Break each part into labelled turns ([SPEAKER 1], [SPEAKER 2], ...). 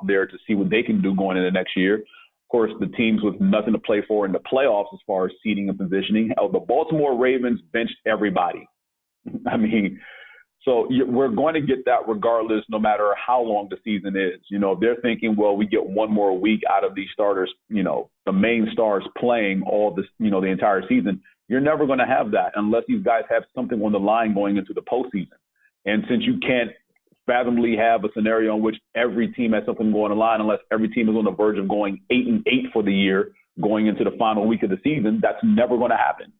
[SPEAKER 1] out there to see what they can do going into next year. Of course, the teams with nothing to play for in the playoffs as far as seeding and positioning. The Baltimore Ravens benched everybody. I mean, so we're going to get that regardless, no matter how long the season is. They're thinking, well, we get one more week out of these starters, the main stars playing all this, the entire season. You're never going to have that unless these guys have something on the line going into the postseason. And since you can't fathomably have a scenario in which every team has something going on the line, unless every team is on the verge of going 8-8 for the year, going into the final week of the season, that's never going to happen.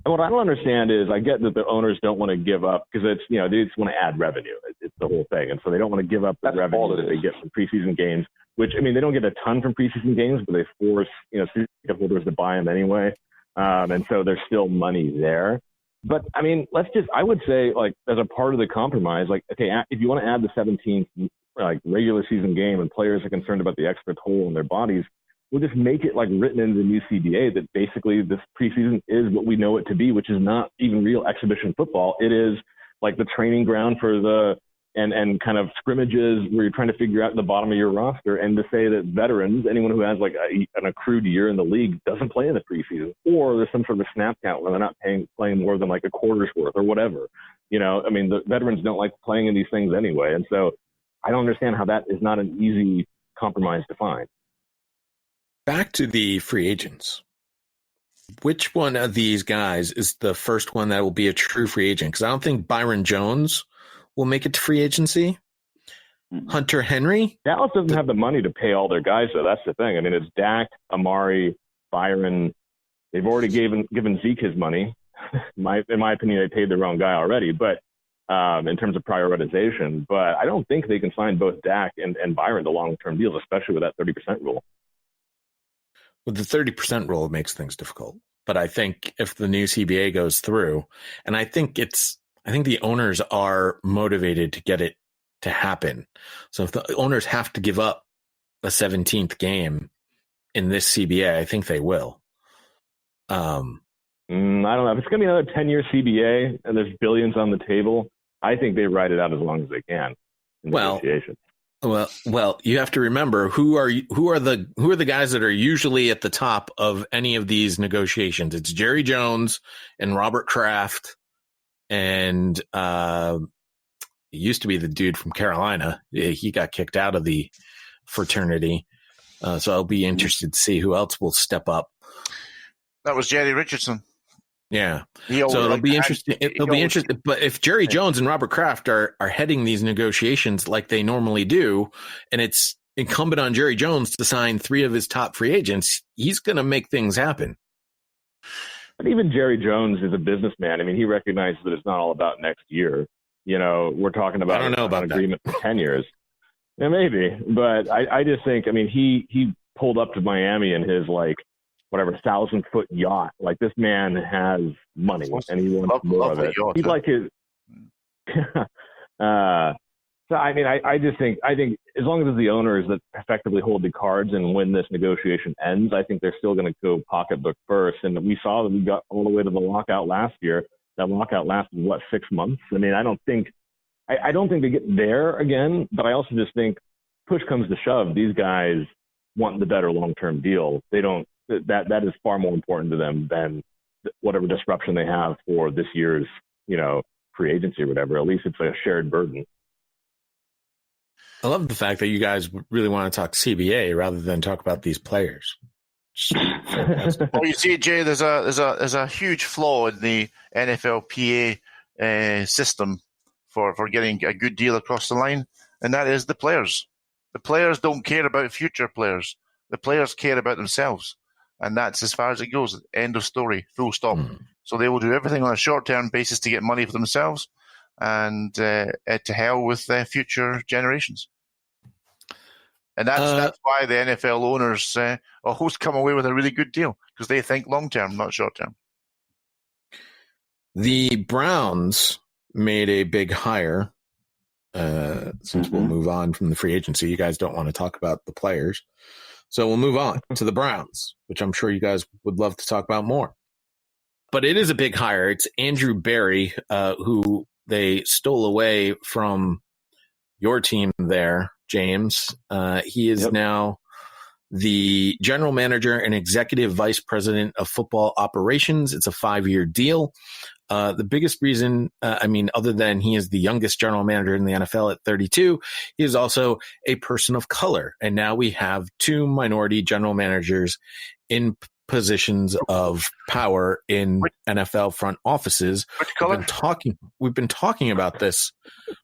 [SPEAKER 2] What I don't understand is I get that the owners don't want to give up because it's, they just want to add revenue. It's the whole thing. And so they don't want to give up the revenue that they get from preseason games, which, I mean, they don't get a ton from preseason games, but they force, season ticket holders to buy them anyway. And so there's still money there. But, I mean, I would say, like, as a part of the compromise, like, okay, if you want to add the 17th, like, regular season game and players are concerned about the extra toll on their bodies, we'll just make it like written into the new CBA that basically this preseason is what we know it to be, which is not even real exhibition football. It is like the training ground for and kind of scrimmages where you're trying to figure out the bottom of your roster, and to say that veterans, anyone who has like an accrued year in the league, doesn't play in the preseason, or there's some sort of snap count where they're not playing more than like a quarter's worth or whatever. I mean, the veterans don't like playing in these things anyway. And so I don't understand how that is not an easy compromise to find.
[SPEAKER 3] Back to the free agents. Which one of these guys is the first one that will be a true free agent? Because I don't think Byron Jones will make it to free agency. Hunter Henry?
[SPEAKER 2] Dallas doesn't have the money to pay all their guys, though. That's the thing. I mean, it's Dak, Amari, Byron. They've already given Zeke his money. In my opinion, they paid the wrong guy already, but in terms of prioritization. But I don't think they can sign both Dak and Byron to long-term deals, especially with that 30% rule.
[SPEAKER 3] With the 30% rule, makes things difficult. But I think if the new CBA goes through, and I think the owners are motivated to get it to happen. So if the owners have to give up a 17th game in this CBA, I think they will.
[SPEAKER 2] I don't know. If it's going to be another 10-year CBA and there's billions on the table, I think they ride it out as long as they can in negotiations.
[SPEAKER 3] Well, you have to remember who are the guys that are usually at the top of any of these negotiations. It's Jerry Jones and Robert Kraft, and it used to be the dude from Carolina. He got kicked out of the fraternity, so I'll be interested to see who else will step up.
[SPEAKER 4] That was Jerry Richardson.
[SPEAKER 3] Yeah. So it'll be interesting. It'll be interesting. But if Jerry Jones and Robert Kraft are heading these negotiations like they normally do, and it's incumbent on Jerry Jones to sign 3 of his top free agents, he's going to make things happen.
[SPEAKER 2] But even Jerry Jones is a businessman. I mean, he recognizes that it's not all about next year. We're talking about an agreement for 10 years. Yeah, maybe. But I just think, I mean, he pulled up to Miami in his, like, whatever 1,000-foot yacht. Like, this man has money and he wants more of it. He's like his. So I mean, I think as long as the owners that effectively hold the cards and when this negotiation ends, I think they're still going to go pocketbook first. And we saw that we got all the way to the lockout last year. That lockout lasted 6 months. I mean, I don't think they get there again, but I also just think push comes to shove, these guys want the better long-term deal. They don't. That is far more important to them than whatever disruption they have for this year's, free agency or whatever. At least it's a shared burden.
[SPEAKER 3] I love the fact that you guys really want to talk CBA rather than talk about these players.
[SPEAKER 4] Well, you see, Jay, there's a huge flaw in the NFLPA system for getting a good deal across the line, and that is the players. The players don't care about future players. The players care about themselves. And that's as far as it goes. End of story. Full stop. So they will do everything on a short-term basis to get money for themselves, and to hell with future generations. And that's why the NFL owners always come away with a really good deal, because they think long-term, not short-term.
[SPEAKER 3] The Browns made a big hire. Since we'll move on from the free agency, you guys don't want to talk about the players. So we'll move on to the Browns, which I'm sure you guys would love to talk about more. But it is a big hire. It's Andrew Berry, who they stole away from your team there, James. He is now the general manager and executive vice president of football operations. It's a 5-year deal. The biggest reason, other than he is the youngest general manager in the NFL at 32, he is also a person of color. And now we have 2 minority general managers in positions of power in NFL front offices. We've been talking about this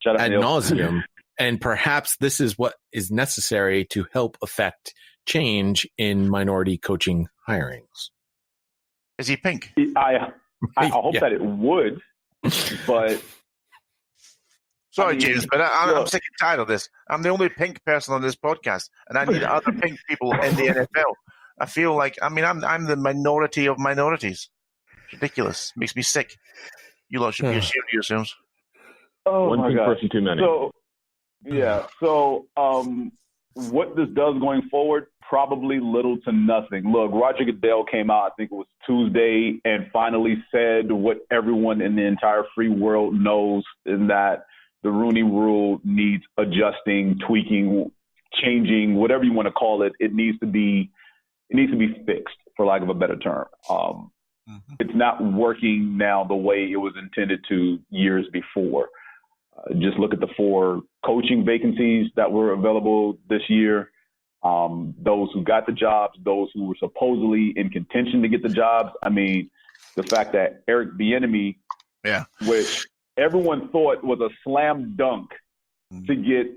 [SPEAKER 3] ad nauseum, and perhaps this is what is necessary to help affect change in minority coaching hirings.
[SPEAKER 4] Is he pink?
[SPEAKER 1] I hope that it would, but
[SPEAKER 4] sorry, James, but I'm sick and tired of this. I'm the only pink person on this podcast, and I need other pink people in the NFL. I feel like I'm the minority of minorities. It's ridiculous. Makes me sick. You lot should be ashamed of yourselves.
[SPEAKER 1] Oh,
[SPEAKER 2] one pink person too many.
[SPEAKER 1] So what this does going forward, probably little to nothing. Look, Roger Goodell came out, I think it was Tuesday, and finally said what everyone in the entire free world knows, in that the Rooney Rule needs adjusting, tweaking, changing, whatever you want to call it. It needs to be fixed, for lack of a better term. It's not working now the way it was intended to years before. Just look at the 4 coaching vacancies that were available this year. Those who got the jobs, those who were supposedly in contention to get the jobs. I mean, the fact that Eric Bieniemy, which everyone thought was a slam dunk to get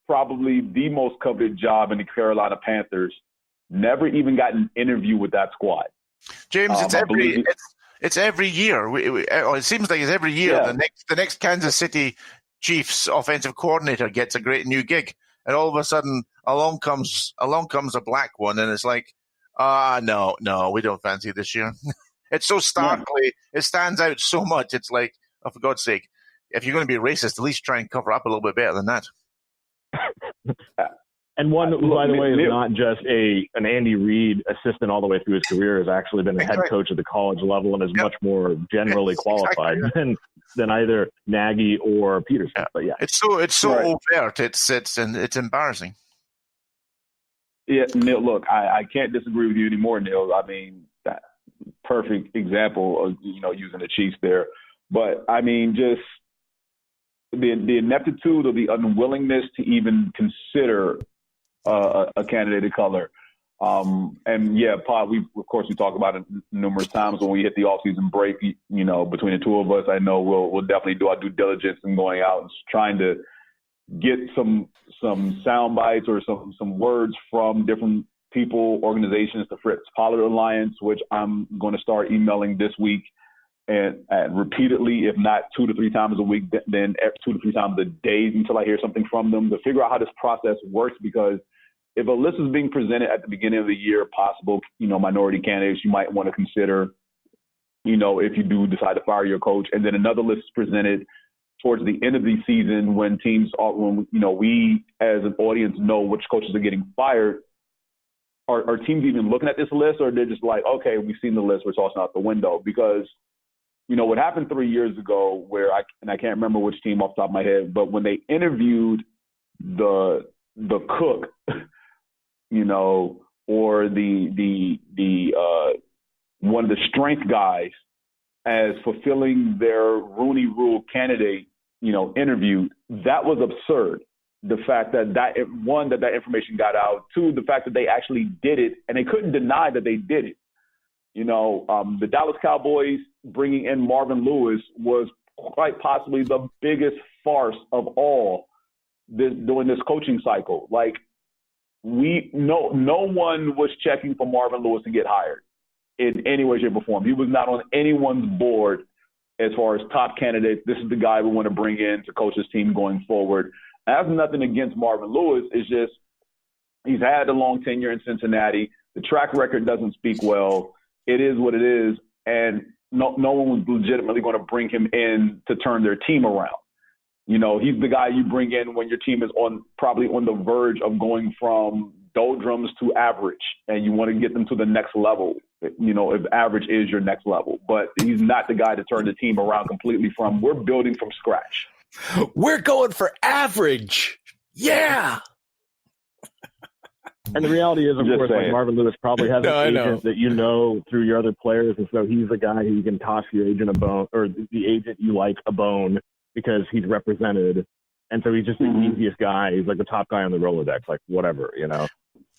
[SPEAKER 1] probably the most coveted job in the Carolina Panthers, never even got an interview with that squad.
[SPEAKER 4] James, it's every year. It seems like it's every year. Yeah. The next Kansas City Chiefs offensive coordinator gets a great new gig, and all of a sudden along comes a black one, and it's like, no, we don't fancy this year. It's so starkly, it stands out so much. It's like, oh, for God's sake, if you're going to be racist, at least try and cover up a little bit better than that.
[SPEAKER 2] And one who, by the way, is not just an Andy Reid assistant all the way through his career, has actually been a head coach at the college level and is much more generally qualified than either Nagy or Peterson. But it's so overt. It's embarrassing.
[SPEAKER 1] Yeah, Neil. Look, I can't disagree with you anymore, Neil. I mean, that perfect example of using the Chiefs there. But I mean, just the ineptitude or the unwillingness to even consider a candidate of color. Pod, we talk about it numerous times when we hit the off-season break, between the 2 of us. I know we'll definitely do our due diligence in going out and trying to get some sound bites or some words from different people, organizations, the Fritz Pollard Alliance, which I'm going to start emailing this week and repeatedly, if not 2 to 3 times a week, then 2 to 3 times a day until I hear something from them, to figure out how this process works. Because if a list is being presented at the beginning of the year, possible, minority candidates you might want to consider, if you do decide to fire your coach, and then another list is presented towards the end of the season when we as an audience know which coaches are getting fired, are teams even looking at this list, or they're just like, okay, we've seen the list, we're tossing out the window? Because what happened 3 years ago, where I can't remember which team off the top of my head, but when they interviewed the cook, or the one of the strength guys as fulfilling their Rooney Rule candidate, interview, that was absurd. The fact that information got out. 2, the fact that they actually did it, and they couldn't deny that they did it. The Dallas Cowboys bringing in Marvin Lewis was quite possibly the biggest farce of all during this coaching cycle. Like, no one was checking for Marvin Lewis to get hired in any way, shape, or form. He was not on anyone's board as far as top candidates. This is the guy we want to bring in to coach this team going forward. I have nothing against Marvin Lewis. It's just he's had a long tenure in Cincinnati. The track record doesn't speak well. It is what it is, and no one was legitimately going to bring him in to turn their team around. He's the guy you bring in when your team is probably on the verge of going from doldrums to average, and you want to get them to the next level, if average is your next level. But he's not the guy to turn the team around completely from. We're building from scratch.
[SPEAKER 3] We're going for average. Yeah.
[SPEAKER 2] And the reality is, of course, like Marvin Lewis probably has an agent that you know through your other players, and so he's the guy who you can toss your agent a bone, or the agent you like a bone, because he's represented, and so he's just the easiest guy. He's like the top guy on the Rolodex, like whatever, you know.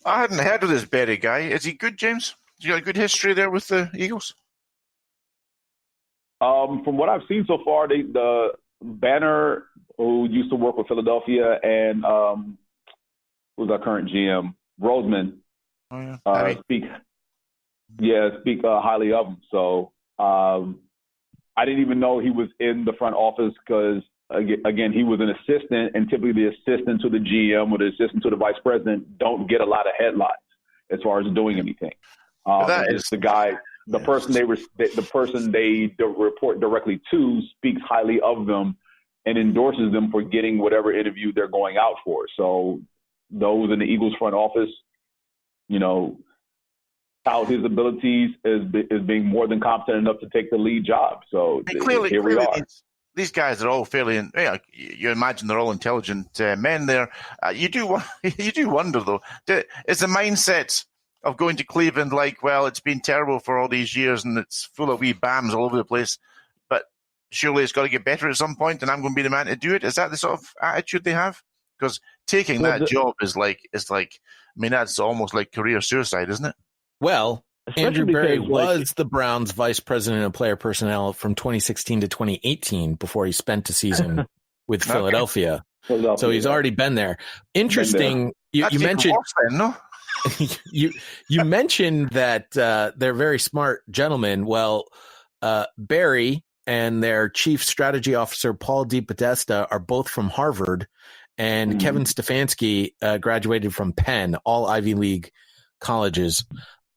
[SPEAKER 4] I hadn't heard of this Berry guy. Is he good, James? You got a good history there with the Eagles?
[SPEAKER 1] From what I've seen so far, the Banner, who used to work with Philadelphia, and who's our current GM, Roseman, speak highly of him. So I didn't even know he was in the front office because, again, he was an assistant, and typically the assistant to the GM or the assistant to the vice president don't get a lot of headlines as far as doing anything. It's the guy, the person they report directly to speaks highly of them and endorses them for getting whatever interview they're going out for. So those in the Eagles front office, you know, tout his abilities as being more than competent enough to take the lead job. So
[SPEAKER 4] clearly,
[SPEAKER 1] we are.
[SPEAKER 4] These guys are all fairly, you imagine they're all intelligent men there. You do wonder, though, is the mindset of going to Cleveland like, well, it's been terrible for all these years and it's full of wee bams all over the place, but surely it's got to get better at some point and I'm going to be the man to do it? Is that the sort of attitude they have? Because taking that job is like, I mean, that's almost like career suicide, isn't it?
[SPEAKER 3] Well, Andrew Berry was the Browns' vice president of player personnel from 2016 to 2018 before he spent a season with Philadelphia. So he's already been there. Interesting. You mentioned you mentioned that they're very smart gentlemen. Well, Berry and their chief strategy officer, Paul DePodesta, are both from Harvard, and Kevin Stefanski graduated from Penn, all Ivy League colleges.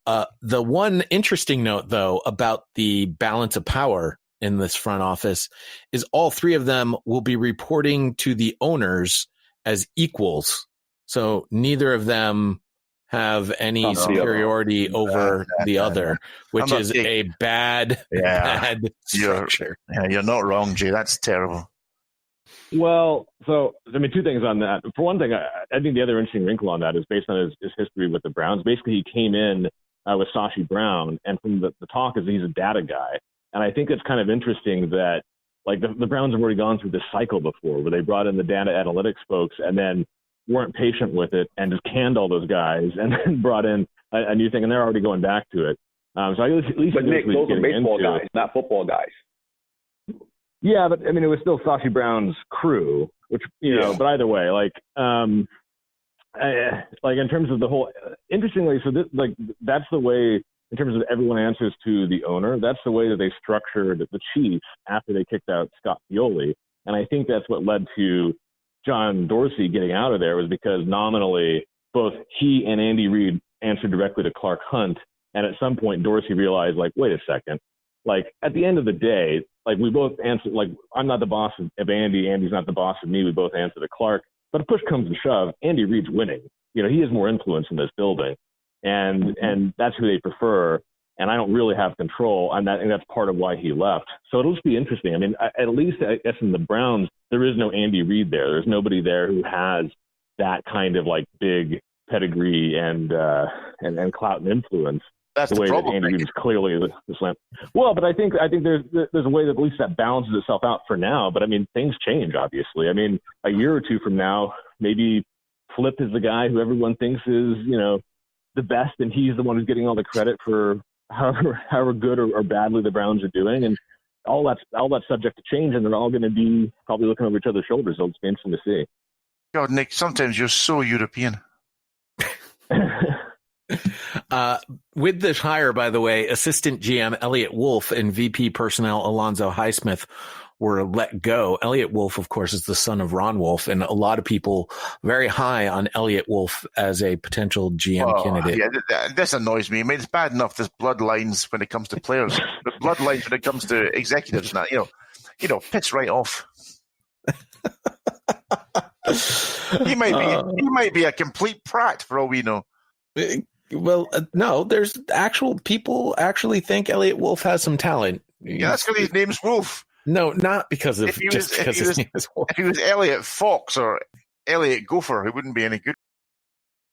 [SPEAKER 3] The one interesting note, though, about the balance of power in this front office is all three of them will be reporting to the owners as equals. So neither of them have any superiority over the other, which is a bad structure.
[SPEAKER 4] You're not wrong, Jay. That's terrible.
[SPEAKER 2] Well, so, I mean, two things on that. For one thing, I think the other interesting wrinkle on that is based on his history with the Browns. Basically, he came in with Sashi Brown, and from the talk is he's a data guy. And I think it's kind of interesting that, like, the Browns have already gone through this cycle before where they brought in the data analytics folks and then weren't patient with it and just canned all those guys and then brought in a new thing, and they're already going back to it. So at least
[SPEAKER 1] but Nick, those are baseball guys, not football guys.
[SPEAKER 2] Yeah, but I mean, it was still Sashi Brown's crew, which, you know, but either way, like in terms of the whole, interestingly, so that's the way, in terms of everyone answers to the owner, that's the way that they structured the Chiefs after they kicked out Scott Pioli. And I think that's what led to John Dorsey getting out of there, was because nominally both he and Andy Reid answered directly to Clark Hunt. And at some point, Dorsey realized, like, wait a second, like, at the end of the day, like, we both answer, like, I'm not the boss of Andy, Andy's not the boss of me, we both answer to Clark. But if push comes to shove, Andy Reid's winning. You know, he has more influence in this building, and that's who they prefer. And I don't really have control on that, and that's part of why he left. So it'll just be interesting. I mean, at least I guess in the Browns, there is no Andy Reid there. There's nobody there who has that kind of, like, big pedigree and clout and influence.
[SPEAKER 4] That's
[SPEAKER 2] the way
[SPEAKER 4] problem,
[SPEAKER 2] that Andy Reid is clearly the slam. Well, but I think there's a way that at least that balances itself out for now. But I mean, things change, obviously. I mean, a year or two from now, maybe Flip is the guy who everyone thinks is, you know, the best, and he's the one who's getting all the credit for however good or badly the Browns are doing, and all that's subject to change, and they're all going to be probably looking over each other's shoulders. So it's been interesting to see.
[SPEAKER 4] God, Nick, sometimes you're so European.
[SPEAKER 3] With this hire, by the way, assistant GM Elliot Wolf and VP personnel Alonzo Highsmith were let go. Elliot Wolf, of course, is the son of Ron Wolf, and a lot of people very high on Elliot Wolf as a potential GM candidate.
[SPEAKER 4] Yeah, this annoys me. I mean, it's bad enough there's bloodlines when it comes to players, but bloodlines when it comes to executives, now, you know, pits right off. He might be a complete prat for all we know.
[SPEAKER 3] Well, no, there's actual people actually think Elliot Wolf has some talent.
[SPEAKER 4] Yeah, that's because his name's Wolf.
[SPEAKER 3] No, not because of
[SPEAKER 4] If he was Elliot Fox or Elliot Gopher, he wouldn't be any good.